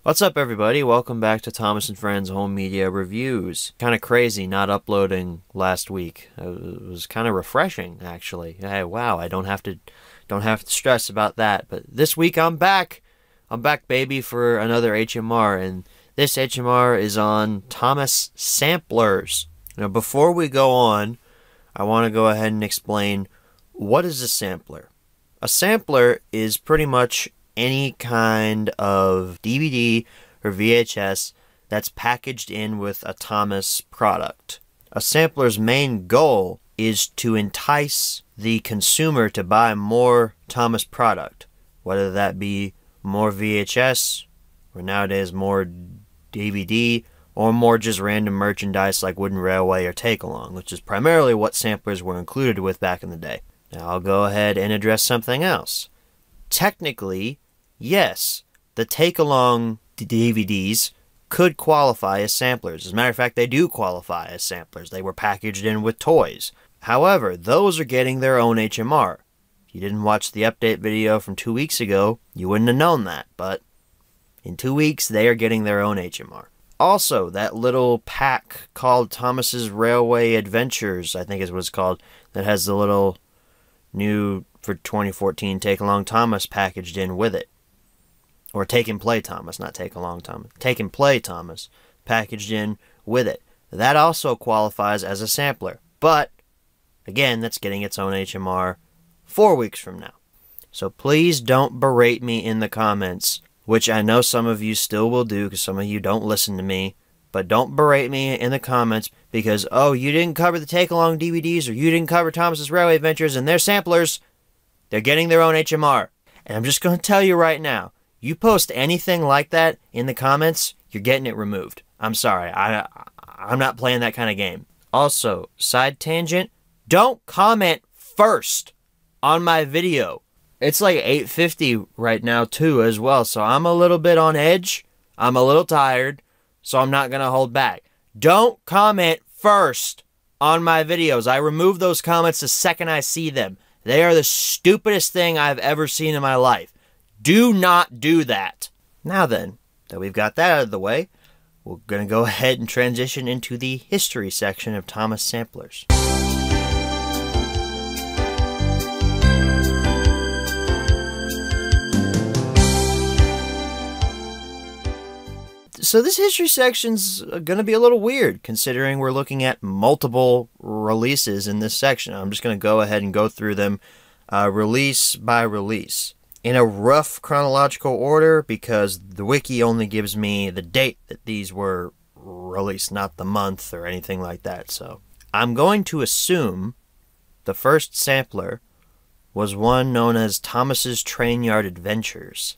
What's up, everybody? Welcome back to Thomas and Friends Home Media Reviews. Kind of crazy not uploading last week. It was kind of refreshing, actually. Hey, wow, I don't have to stress about that. But this week I'm back. I'm back, baby, for another HMR, and this HMR is on Thomas samplers. Now, before we go on, I want to go ahead and explain what is a sampler. A sampler is pretty much any kind of DVD or VHS that's packaged in with a Thomas product. A sampler's main goal is to entice the consumer to buy more Thomas product, whether that be more VHS, or nowadays more DVD, or more just random merchandise like Wooden Railway or Take Along, which is primarily what samplers were included with back in the day. Now I'll go ahead and address something else. Technically, yes, the Take-Along DVDs could qualify as samplers. As a matter of fact, they do qualify as samplers. They were packaged in with toys. However, those are getting their own HMR. If you didn't watch the update video from 2 weeks ago, you wouldn't have known that, but in 2 weeks, they are getting their own HMR. Also, that little pack called Thomas's Railway Adventures, I think is what it's called, that has the little new, for 2014, Take-Along Thomas packaged in with it. Or Take and Play Thomas, not Take Along Thomas. Take and Play Thomas packaged in with it. That also qualifies as a sampler. But, again, that's getting its own HMR 4 weeks from now. So please don't berate me in the comments, which I know some of you still will do because some of you don't listen to me. But don't berate me in the comments because, oh, you didn't cover the Take-Along DVDs or you didn't cover Thomas's Railway Adventures and they're samplers. They're getting their own HMR. And I'm just going to tell you right now, you post anything like that in the comments, you're getting it removed. I'm sorry. I'm not playing that kind of game. Also, side tangent, don't comment first on my video. It's like 8:50 right now too as well, so I'm a little bit on edge. I'm a little tired, so I'm not going to hold back. Don't comment first on my videos. I remove those comments the second I see them. They are the stupidest thing I've ever seen in my life. Do not do that. Now then, that we've got that out of the way, we're going to go ahead and transition into the history section of Thomas samplers. So this history section's going to be a little weird, considering we're looking at multiple releases in this section. I'm just going to go ahead and go through them release by release, in a rough chronological order, because the wiki only gives me the date that these were released, not the month or anything like that. So I'm going to assume the first sampler was one known as Thomas's Trainyard Adventures.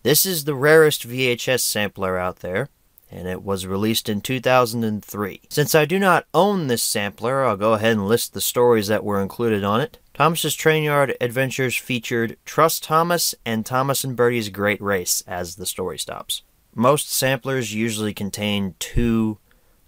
This is the rarest VHS sampler out there, and it was released in 2003. Since I do not own this sampler, I'll go ahead and list the stories that were included on it. Thomas's Trainyard Adventures featured Trust Thomas and Thomas and Bertie's Great Race as the story stops. Most samplers usually contain 2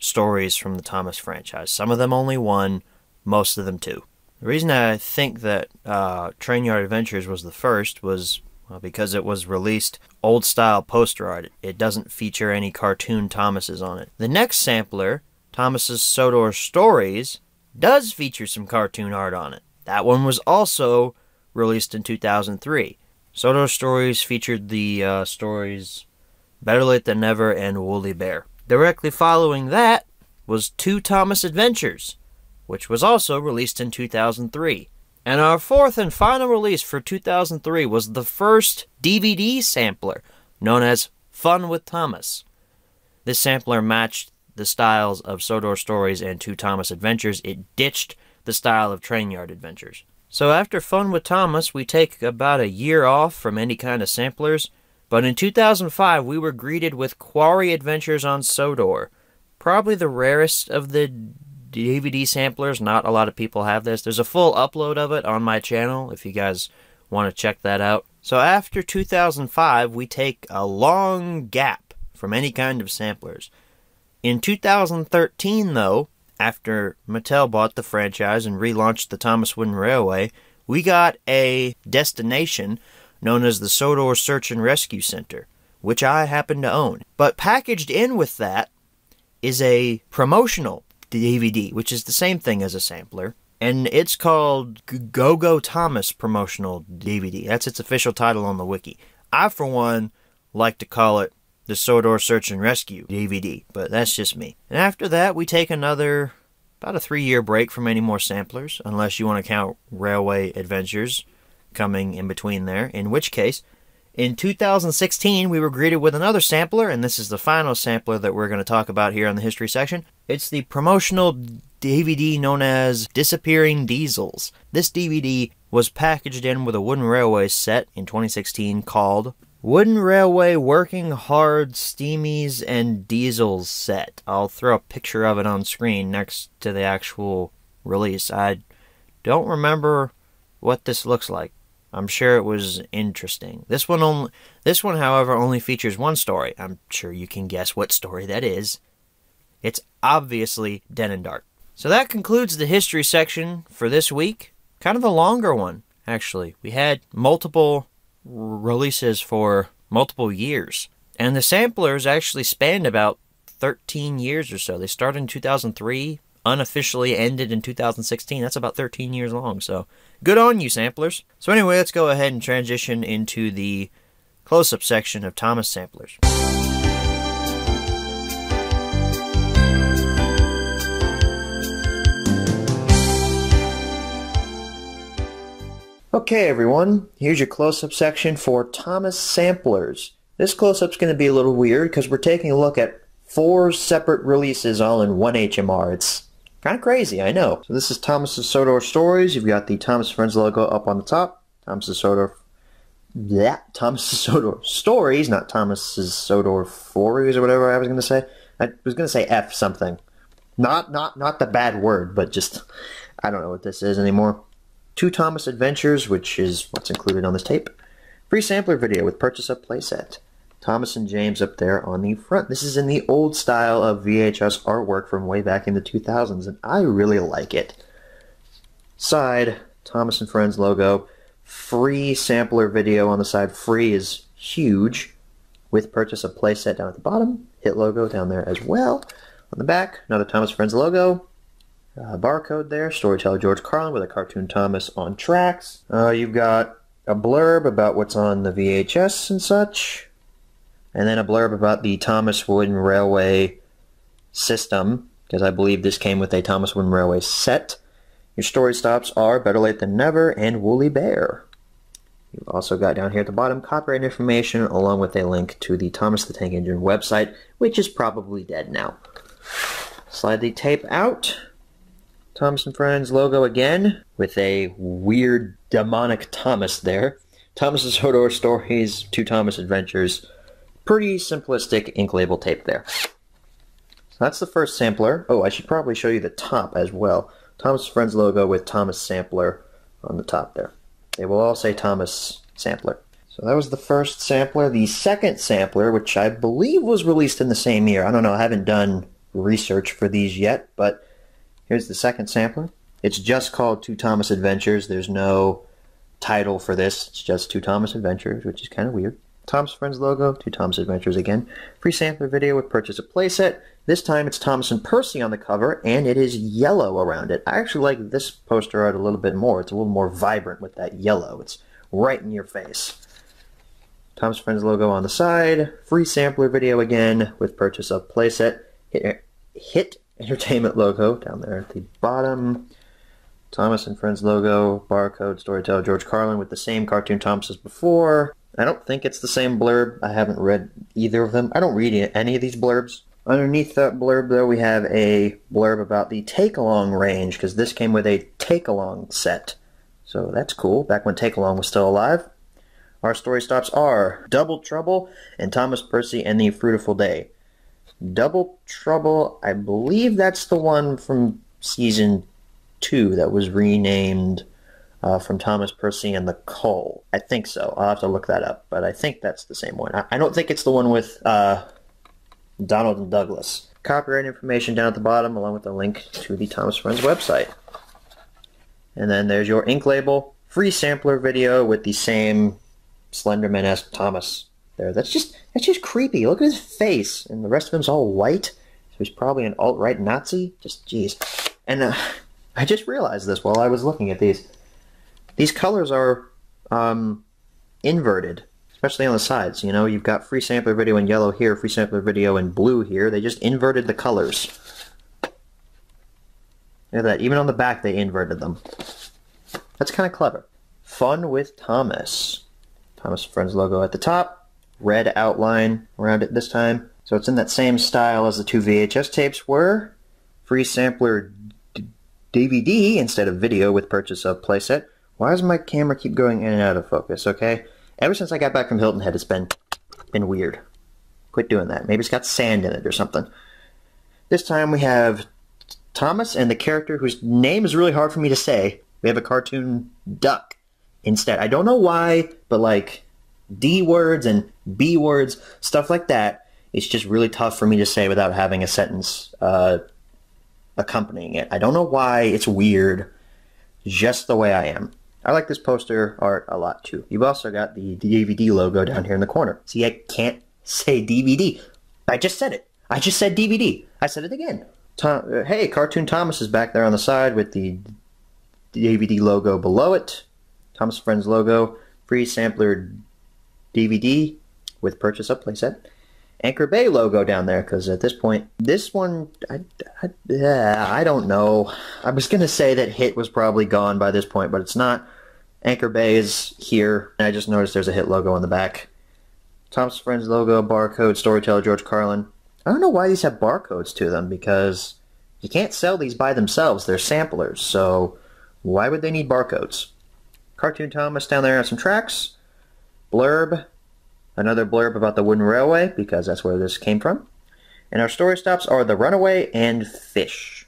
stories from the Thomas franchise. Some of them only 1, most of them 2. The reason I think that Trainyard Adventures was the first was because it was released old-style poster art. It doesn't feature any cartoon Thomases on it. The next sampler, Thomas's Sodor Stories, does feature some cartoon art on it. That one was also released in 2003. Sodor Stories featured the stories Better Late Than Never and Woolly Bear. Directly following that was 2 Thomas Adventures, which was also released in 2003. And our fourth and final release for 2003 was the first DVD sampler, known as Fun with Thomas. This sampler matched the styles of Sodor Stories and 2 Thomas Adventures. It ditched the style of Trainyard Adventures. So after Fun with Thomas, we take about a year off from any kind of samplers, but in 2005 we were greeted with Quarry Adventures on Sodor. Probably the rarest of the DVD samplers. Not a lot of people have this. There's a full upload of it on my channel if you guys want to check that out. So after 2005, we take a long gap from any kind of samplers. In 2013, though, after Mattel bought the franchise and relaunched the Thomas Wooden Railway, we got a destination known as the Sodor Search and Rescue Center, which I happen to own. But packaged in with that is a promotional DVD, which is the same thing as a sampler. And it's called Go-Go Thomas Promotional DVD. That's its official title on the wiki. I, for one, like to call it the Sodor Search and Rescue DVD, but that's just me. And after that, we take about a 3-year break from any more samplers, unless you want to count Railway Adventures coming in between there, in which case, in 2016, we were greeted with another sampler, and this is the final sampler that we're going to talk about here on the history section. It's the promotional DVD known as Disappearing Diesels. This DVD was packaged in with a Wooden Railway set in 2016 called Wooden Railway Working Hard Steamies and Diesels Set. I'll throw a picture of it on screen next to the actual release. I don't remember what this looks like. I'm sure it was interesting. This one, however, only features one story. I'm sure you can guess what story that is. It's obviously Dead and Dark. So that concludes the history section for this week. Kind of the longer one, actually. We had multiple releases for multiple years. And the samplers actually spanned about 13 years or so. They started in 2003, unofficially ended in 2016. That's about 13 years long, so good on you, samplers. So anyway, let's go ahead and transition into the close-up section of Thomas samplers. Okay, everyone, here's your close-up section for Thomas samplers. This close-up's going to be a little weird because we're taking a look at 4 separate releases all in one HMR. It's kind of crazy, I know. So this is Thomas's Sodor Stories. You've got the Thomas Friends logo up on the top. Thomas's Sodor Stories, not Thomas's Sodor Stories or whatever I was going to say. I was going to say F something. Not the bad word, but just, I don't know what this is anymore. 2 Thomas Adventures, which is what's included on this tape. Free sampler video with purchase of playset. Thomas and James up there on the front. This is in the old style of VHS artwork from way back in the 2000s, and I really like it. Side, Thomas and Friends logo. Free sampler video on the side. Free is huge. With purchase of playset down at the bottom. Hit logo down there as well. On the back, another Thomas Friends logo. Barcode there. Storyteller George Carlin with a cartoon Thomas on tracks. You've got a blurb about what's on the VHS and such. And then a blurb about the Thomas Wooden Railway system, because I believe this came with a Thomas Wooden Railway set. Your story stops are Better Late Than Never and Woolly Bear. You've also got down here at the bottom copyright information along with a link to the Thomas the Tank Engine website, which is probably dead now. Slide the tape out. Thomas and Friends logo again with a weird demonic Thomas there. Thomas's Sodor Stories, 2 Thomas Adventures. Pretty simplistic ink label tape there. So that's the first sampler. Oh, I should probably show you the top as well. Thomas Friends logo with Thomas Sampler on the top there. They will all say Thomas Sampler. So that was the first sampler. The second sampler, which I believe was released in the same year. I don't know, I haven't done research for these yet, but here's the second sampler. It's just called 2 Thomas Adventures. There's no title for this. It's just 2 Thomas Adventures, which is kind of weird. Thomas Friends logo, 2 Thomas Adventures again. Free sampler video with purchase of playset. This time it's Thomas and Percy on the cover, and it is yellow around it. I actually like this poster art a little bit more. It's a little more vibrant with that yellow. It's right in your face. Thomas Friends logo on the side. Free sampler video again with purchase of playset. Hit Entertainment logo down there at the bottom. Thomas and Friends logo, barcode, Storyteller George Carlin with the same cartoon Thomas as before. I don't think it's the same blurb. I haven't read either of them. I don't read any of these blurbs. Underneath that blurb, though, we have a blurb about the take-along range, because this came with a take-along set. So that's cool, back when take-along was still alive. Our story stops are Double Trouble and Thomas Percy and the Fruitful Day. Double Trouble, I believe that's the one from Season 2 that was renamed from Thomas Percy and the Cull. I think so. I'll have to look that up, but I think that's the same one. I don't think it's the one with Donald and Douglas. Copyright information down at the bottom, along with a link to the Thomas Friends website. And then there's your ink label. Free sampler video with the same Slenderman-esque Thomas there. That's just creepy. Look at his face, and the rest of him's all white. So he's probably an alt-right Nazi. Just jeez. And I just realized this while I was looking at these. These colors are inverted, especially on the sides. You know, you've got free sampler video in yellow here, free sampler video in blue here. They just inverted the colors. Look at that. Even on the back, they inverted them. That's kind of clever. Fun with Thomas. Thomas Friends logo at the top. Red outline around it this time. So it's in that same style as the two VHS tapes were. Free sampler DVD instead of video with purchase of playset. Why does my camera keep going in and out of focus, okay? Ever since I got back from Hilton Head, it's been weird. Quit doing that. Maybe it's got sand in it or something. This time we have Thomas and the character whose name is really hard for me to say. We have a cartoon duck instead. I don't know why, but like D words and B words, stuff like that, it's just really tough for me to say without having a sentence accompanying it. I don't know why. It's weird. Just the way I am. I like this poster art a lot too. You've also got the DVD logo down here in the corner. See, I can't say DVD. I just said it. I just said DVD. I said it again. Hey, Cartoon Thomas is back there on the side with the DVD logo below it. Thomas Friends logo. Free sampler DVD with purchase of playset. Anchor Bay logo down there, because at this point, this one, I don't know. I was going to say that Hit was probably gone by this point, but it's not. Anchor Bay is here. I just noticed there's a Hit logo on the back. Thomas Friends logo, barcode, storyteller George Carlin. I don't know why these have barcodes to them, because you can't sell these by themselves. They're samplers, so why would they need barcodes? Cartoon Thomas down there has some tracks. Blurb. Another blurb about the wooden railway, because that's where this came from. And our story stops are The Runaway and Fish.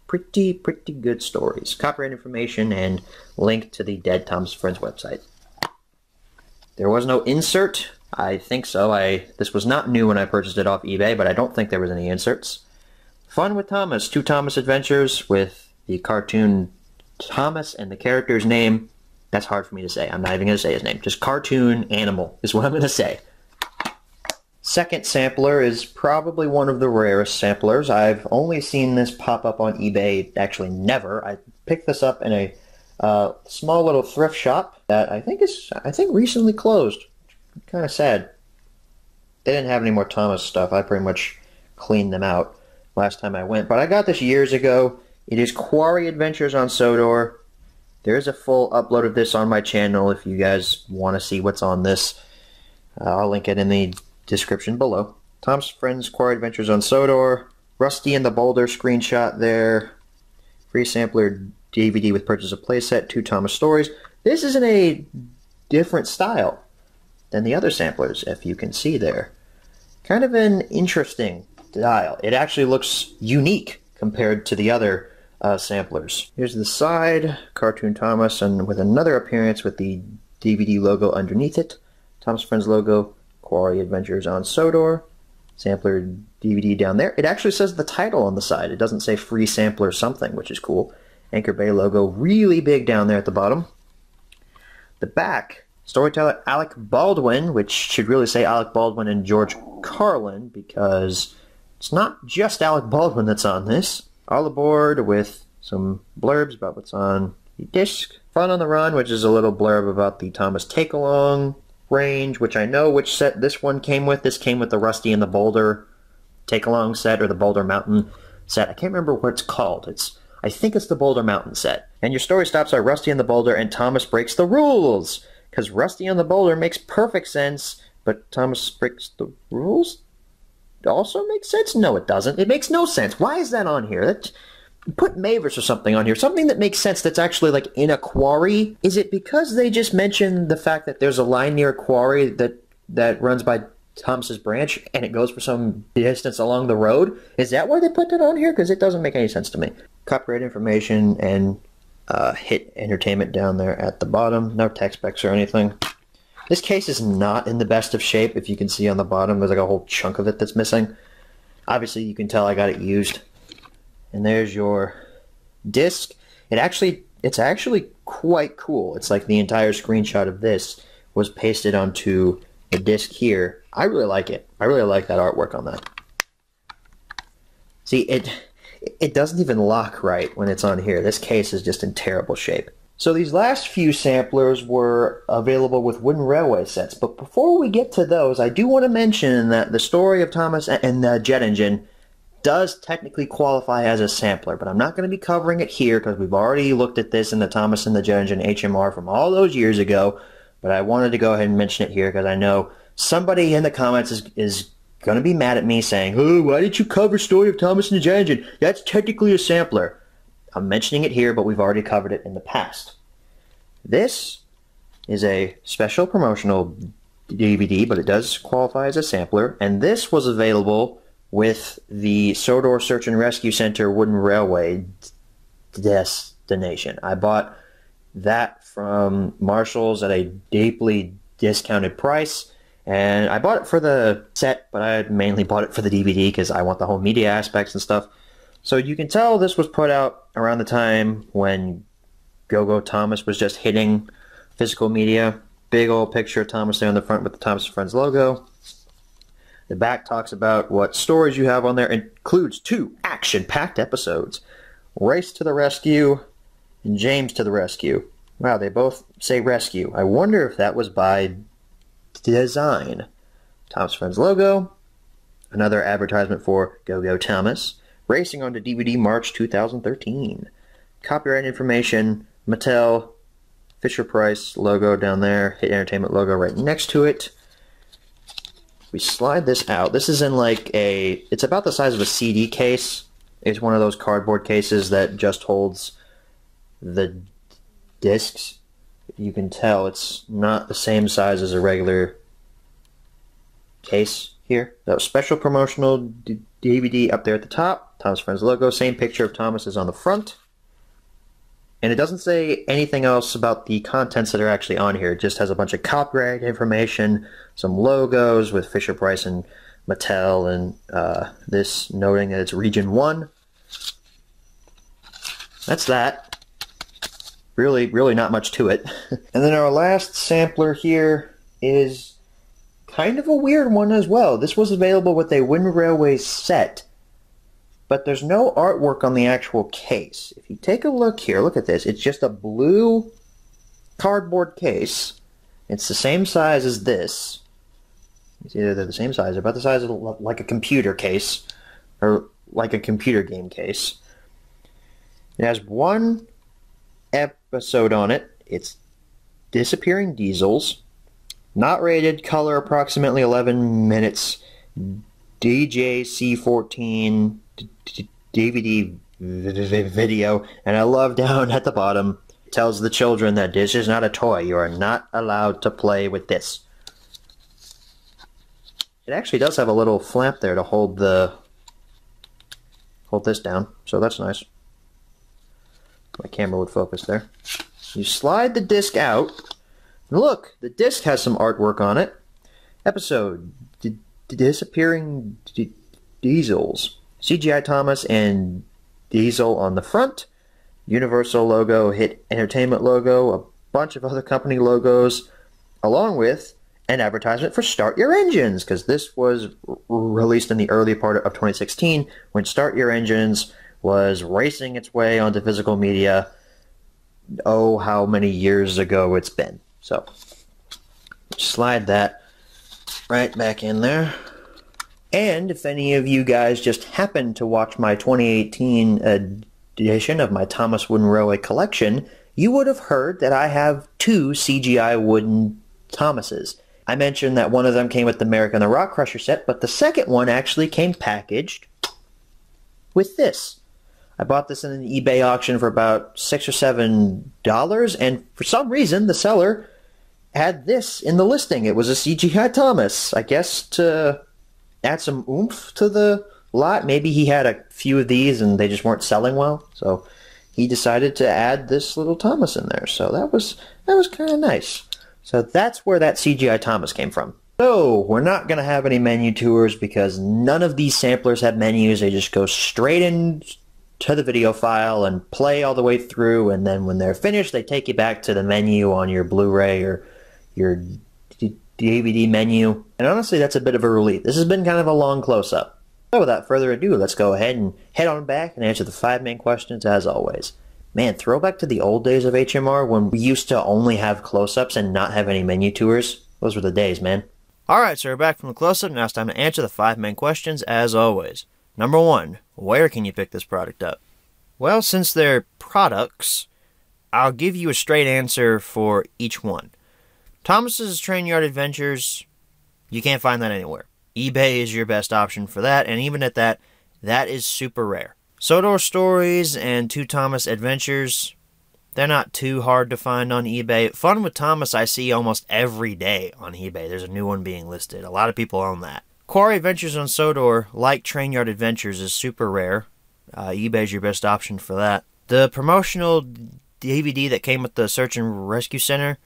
Pretty good stories. Copyright information and link to the Dead Thomas Friends website. There was no insert. I think so. This was not new when I purchased it off eBay, but I don't think there was any inserts. Fun with Thomas. 2 Thomas adventures with the cartoon Thomas and the character's name. That's hard for me to say. I'm not even going to say his name. Just cartoon animal is what I'm going to say. Second sampler is probably one of the rarest samplers. I've only seen this pop up on eBay, actually never. I picked this up in a small little thrift shop that I think recently closed. Kind of sad. They didn't have any more Thomas stuff. I pretty much cleaned them out last time I went. But I got this years ago. It is Quarry Adventures on Sodor. There is a full upload of this on my channel if you guys want to see what's on this. I'll link it in the description below. Tom's Friends Quarry Adventures on Sodor. Rusty and the Boulder screenshot there. Free sampler DVD with purchase of playset. 2 Thomas stories. This is in a different style than the other samplers, if you can see there. Kind of an interesting style. It actually looks unique compared to the other samplers. Here's the side, Cartoon Thomas, and with another appearance with the DVD logo underneath it. Thomas Friends logo, Quarry Adventures on Sodor. Sampler DVD down there. It actually says the title on the side. It doesn't say free sampler something, which is cool. Anchor Bay logo really big down there at the bottom. The back, storyteller Alec Baldwin, which should really say Alec Baldwin and George Carlin, because it's not just Alec Baldwin that's on this. All aboard with some blurbs about what's on the disc. Fun on the Run, which is a little blurb about the Thomas Take-Along range, which I know which set this one came with. This came with the Rusty and the Boulder Take-Along set, or the Boulder Mountain set. I can't remember what it's called. I think it's the Boulder Mountain set. And your story stops are Rusty and the Boulder and Thomas breaks the rules. Because Rusty and the Boulder makes perfect sense, but Thomas breaks the rules also makes sense? No, it doesn't. It makes no sense. Why is that on here? Put Mavis or something on here. Something that makes sense that's actually like in a quarry. Is it because they just mentioned the fact that there's a line near a quarry that runs by Thomas's branch and it goes for some distance along the road? Is that why they put that on here? Because it doesn't make any sense to me. Copyright information and Hit Entertainment down there at the bottom. No tech specs or anything. This case is not in the best of shape. If you can see on the bottom, there's like a whole chunk of it that's missing. Obviously, you can tell I got it used. And there's your disc. It's actually quite cool. It's like the entire screenshot of this was pasted onto the disc here. I really like it. I really like that artwork on that. See, it doesn't even lock right when it's on here. This case is just in terrible shape. So these last few samplers were available with wooden railway sets, but before we get to those, I do want to mention that the story of Thomas and the jet engine does technically qualify as a sampler, but I'm not going to be covering it here because we've already looked at this in the Thomas and the jet engine HMR from all those years ago, but I wanted to go ahead and mention it here because I know somebody in the comments is going to be mad at me saying, oh, why did you cover story of Thomas and the jet engine? That's technically a sampler. I'm mentioning it here, but we've already covered it in the past. This is a special promotional DVD, but it does qualify as a sampler, and this was available with the Sodor Search and Rescue Center wooden railway destination. I bought that from Marshall's at a deeply discounted price, and I bought it for the set, but I mainly bought it for the DVD because I want the whole media aspects and stuff. So you can tell this was put out around the time when Go-Go Thomas was just hitting physical media. Big old picture of Thomas there on the front with the Thomas & Friends logo. The back talks about what stories you have on there. It includes 2 action-packed episodes. Race to the Rescue and James to the Rescue. Wow, they both say rescue. I wonder if that was by design. Thomas & Friends logo. Another advertisement for Go-Go Thomas. Racing onto DVD March 2013. Copyright information, Mattel, Fisher-Price logo down there, Hit Entertainment logo right next to it. We slide this out. This is in like it's about the size of a CD case. It's one of those cardboard cases that just holds the discs. You can tell it's not the same size as a regular case here. That was special promotional DVD up there at the top. Thomas Friends logo. Same picture of Thomas is on the front. And it doesn't say anything else about the contents that are actually on here. It just has a bunch of copyright information, some logos with Fisher-Price and Mattel, and this noting that it's Region 1. That's that. Really not much to it. And then our last sampler here is kind of a weird one as well. This was available with a Wooden Railway set, but there's no artwork on the actual case. If you take a look here, look at this. It's just a blue cardboard case. It's the same size as this. It's either they're the same size, about the size of like a computer case, or like a computer game case. It has 1 episode on it. It's Disappearing Diesels. Not rated, color approximately 11 minutes. DJC14 DVD video, and I love down at the bottom, it tells the children that this is not a toy. You are not allowed to play with this. It actually does have a little flap there to hold this down, so that's nice. My camera would focus there. You slide the disc out, and look, the disc has some artwork on it. Episode Disappearing Diesels. CGI Thomas and Diesel on the front. Universal logo, Hit Entertainment logo, a bunch of other company logos, along with an advertisement for Start Your Engines, because this was released in the early part of 2016 when Start Your Engines was racing its way onto physical media. Oh, how many years ago it's been. So, slide that right back in there. And if any of you guys just happened to watch my 2018 edition of my Thomas Wooden Railway collection, you would have heard that I have 2 CGI wooden Thomases. I mentioned that one of them came with the American the Rock Crusher set, but the second one actually came packaged with this. I bought this in an eBay auction for about $6 or $7, and for some reason the seller had this in the listing. It was a CGI Thomas, I guess to add some oomph to the lot. Maybe he had a few of these and they just weren't selling well, so he decided to add this little Thomas in there. So that was kind of nice. So that's where that CGI Thomas came from. So we're not going to have any menu tours because none of these samplers have menus. They just go straight into the video file and play all the way through, and then when they're finished they take you back to the menu on your Blu-ray or your DVD menu, and honestly that's a bit of a relief. This has been kind of a long close-up. So without further ado, let's go ahead and head on back and answer the 5 main questions as always. Man, throwback to the old days of HMR when we used to only have close-ups and not have any menu tours. Those were the days, man. Alright, so we're back from the close-up. Now it's time to answer the 5 main questions as always. Number 1, where can you pick this product up? Well, since they're products, I'll give you a straight answer for each one. Thomas's Train Yard Adventures, you can't find that anywhere. eBay is your best option for that, and even at that, that is super rare. Sodor Stories and Two Thomas Adventures, they're not too hard to find on eBay. Fun with Thomas I see almost every day on eBay. There's a new one being listed. A lot of people own that. Quarry Adventures on Sodor, like Train Yard Adventures, is super rare. eBay is your best option for that. The promotional DVD that came with the Search and Rescue Center,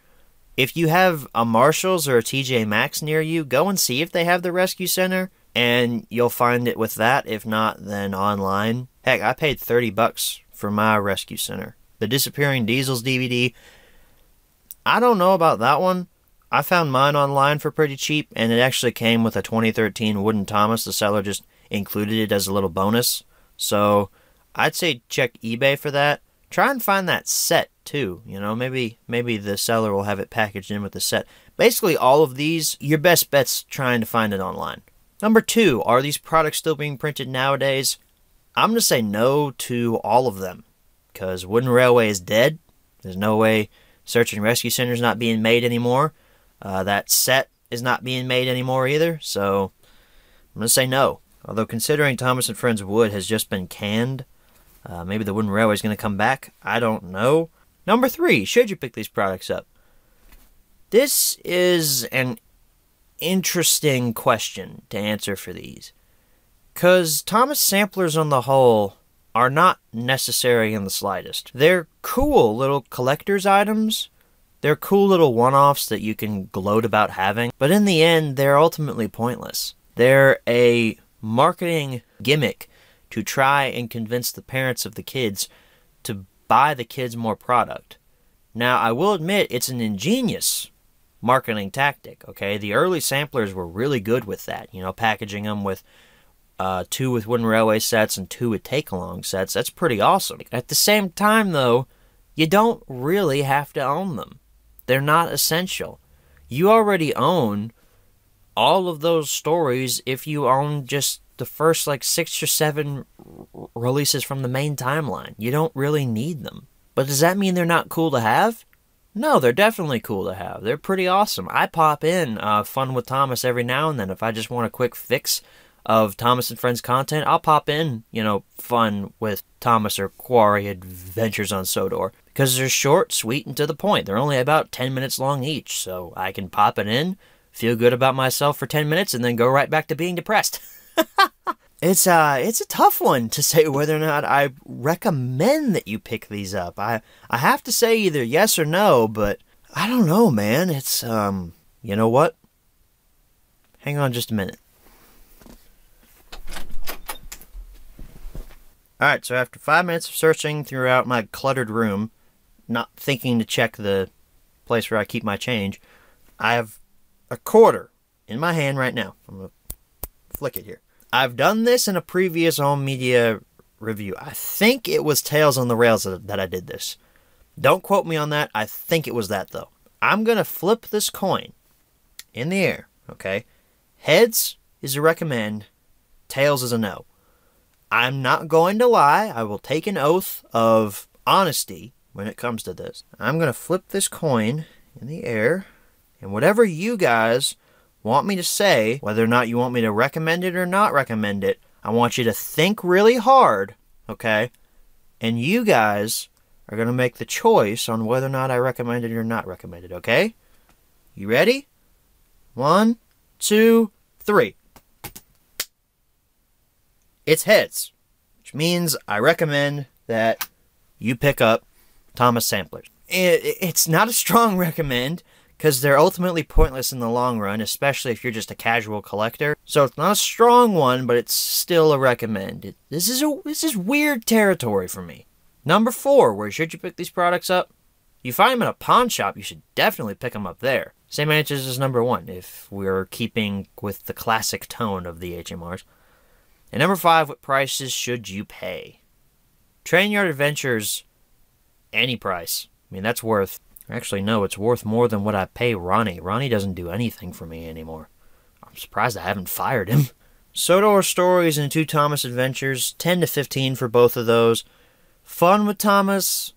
if you have a Marshall's or a TJ Maxx near you, go and see if they have the Rescue Center, and you'll find it with that. If not, then online. Heck, I paid $30 for my Rescue Center. The Disappearing Diesels DVD, I don't know about that one. I found mine online for pretty cheap, and it actually came with a 2013 Wooden Thomas. The seller just included it as a little bonus. So I'd say check eBay for that. Try and find that set too. You know, maybe the seller will have it packaged in with the set. Basically, all of these, your best bet's trying to find it online. Number 2, are these products still being printed nowadays? I'm going to say no to all of them, because Wooden Railway is dead. There's no way Search and Rescue Center is not being made anymore. That set is not being made anymore either, so I'm going to say no. Although considering Thomas & Friends Wood has just been canned, maybe the Wooden Railway is going to come back. I don't know. Number 3, should you pick these products up? This is an interesting question to answer for these, because Thomas samplers on the whole are not necessary in the slightest. They're cool little collector's items. They're cool little one-offs that you can gloat about having, but in the end, they're ultimately pointless. They're a marketing gimmick to try and convince the parents of the kids to buy the kids more product. Now, I will admit, it's an ingenious marketing tactic, okay? The early samplers were really good with that, you know, packaging them with 2 with Wooden Railway sets and 2 with take-along sets. That's pretty awesome. At the same time, though, you don't really have to own them. They're not essential. You already own all of those stories if you own just the first like 6 or 7 releases from the main timeline. You don't really need them. But does that mean they're not cool to have? No, they're definitely cool to have. They're pretty awesome. I pop in Fun with Thomas every now and then. If I just want a quick fix of Thomas and Friends content, I'll pop in, you know, Fun with Thomas or Quarry Adventures on Sodor. Because they're short, sweet, and to the point. They're only about 10 minutes long each, so I can pop it in, feel good about myself for 10 minutes, and then go right back to being depressed. It's a tough one to say whether or not I recommend that you pick these up. I have to say either yes or no, but I don't know, man. It's, you know what? Hang on just a minute. Alright, so after 5 minutes of searching throughout my cluttered room, not thinking to check the place where I keep my change, I have a quarter in my hand right now. I'm going to flick it here. I've done this in a previous home media review. I think it was Tales on the Rails that I did this. Don't quote me on that. I think it was that, though. I'm going to flip this coin in the air, okay? Heads is a recommend. Tails is a no. I'm not going to lie. I will take an oath of honesty when it comes to this. I'm going to flip this coin in the air, and whatever you guys want me to say, whether or not you want me to recommend it or not recommend it, I want you to think really hard, okay? And you guys are going to make the choice on whether or not I recommend it or not recommend it, okay? You ready? 1, 2, 3. It's heads, which means I recommend that you pick up Thomas samplers. It's not a strong recommend, because they're ultimately pointless in the long run, especially if you're just a casual collector. So it's not a strong one, but it's still a recommend. This is weird territory for me. Number 4, where should you pick these products up? You find them in a pawn shop, you should definitely pick them up there. Same answers as number 1, if we're keeping with the classic tone of the HMRs. And number 5, what prices should you pay? Train Yard Adventures, any price. I mean, that's worth... Actually, no, it's worth more than what I pay Ronnie. Ronnie doesn't do anything for me anymore. I'm surprised I haven't fired him. Sodor Stories and 2 Thomas Adventures, 10 to 15 for both of those. Fun with Thomas,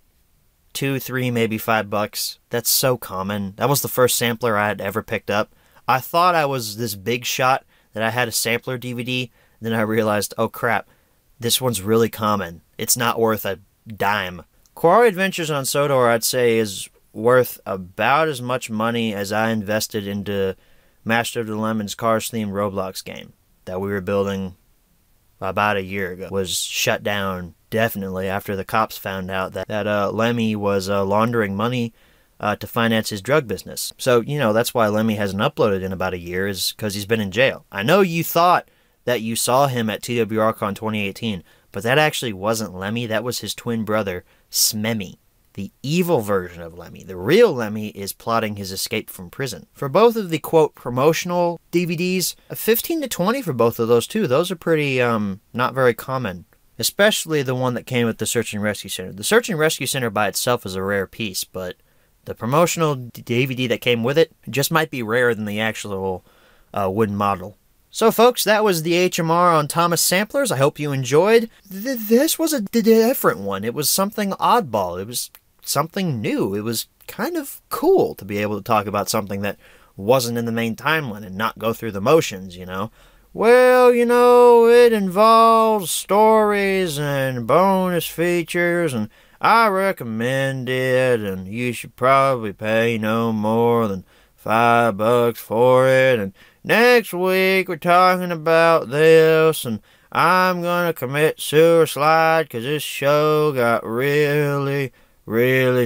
2, 3, maybe $5. That's so common. That was the first sampler I had ever picked up. I thought I was this big shot that I had a sampler DVD. Then I realized, oh crap, this one's really common. It's not worth a dime. Quarry Adventures on Sodor, I'd say, is worth about as much money as I invested into Master of the Lemon's Cars-themed Roblox game that we were building about a year ago. Was shut down, definitely, after the cops found out that Lemmy was laundering money to finance his drug business. So, you know, that's why Lemmy hasn't uploaded in about a year, is because he's been in jail. I know you thought that you saw him at TWRCon 2018, but that actually wasn't Lemmy. That was his twin brother, Smemmy, the evil version of Lemmy. The real Lemmy is plotting his escape from prison. For both of the, quote, promotional DVDs, 15 to 20 for both of those, too. Those are pretty, not very common. Especially the one that came with the Search and Rescue Center. The Search and Rescue Center by itself is a rare piece, but the promotional DVD that came with it just might be rarer than the actual wooden model. So, folks, that was the HMR on Thomas Samplers. I hope you enjoyed. This was a different one. It was something oddball. It was something new. It was kind of cool to be able to talk about something that wasn't in the main timeline and not go through the motions, you know. Well, you know, it involves stories and bonus features, and I recommend it, and you should probably pay no more than $5 for it, and next week we're talking about this, and I'm gonna commit suicide because this show got really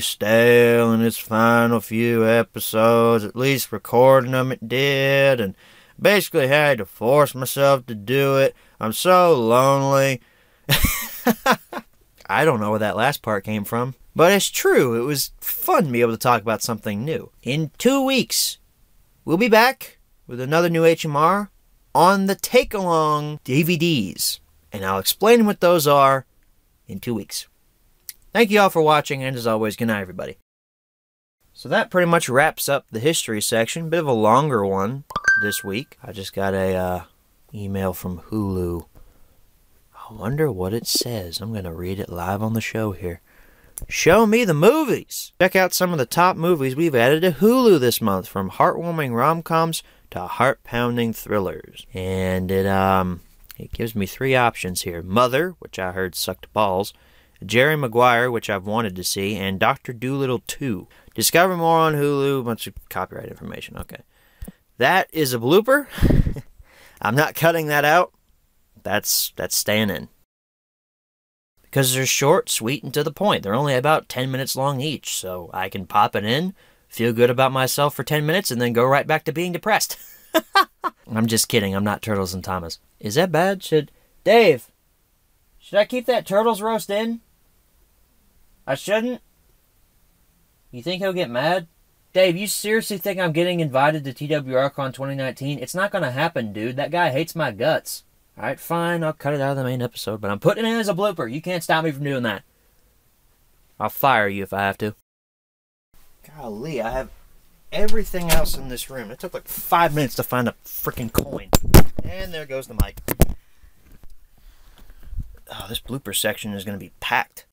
stale in its final few episodes. At least recording them it did, and basically had to force myself to do it. I'm so lonely. I don't know where that last part came from, but it's true. It was fun to be able to talk about something new. In 2 weeks, we'll be back with another new HMR on the take-along DVDs, and I'll explain what those are in 2 weeks. Thank you all for watching, and as always, good night, everybody. So that pretty much wraps up the history section. Bit of a longer one this week. I just got a email from Hulu. I wonder what it says. I'm going to read it live on the show here. Show me the movies! Check out some of the top movies we've added to Hulu this month, from heartwarming rom-coms to heart-pounding thrillers. And it gives me 3 options here. Mother, which I heard sucked balls, Jerry Maguire, which I've wanted to see, and Dr. Dolittle 2. Discover more on Hulu. Bunch of copyright information. Okay. That is a blooper. I'm not cutting that out. That's staying in. Because they're short, sweet, and to the point. They're only about 10 minutes long each, so I can pop it in, feel good about myself for 10 minutes, and then go right back to being depressed. I'm just kidding. I'm not Turtles and Thomas. Is that bad? Dave, should I keep that Turtles roast in? I shouldn't? You think he'll get mad? Dave, you seriously think I'm getting invited to TWRCon 2019? It's not going to happen, dude. That guy hates my guts. Alright, fine. I'll cut it out of the main episode, but I'm putting it in as a blooper. You can't stop me from doing that. I'll fire you if I have to. Golly, I have everything else in this room. It took like 5 minutes to find a freaking coin. And there goes the mic. Oh, this blooper section is going to be packed.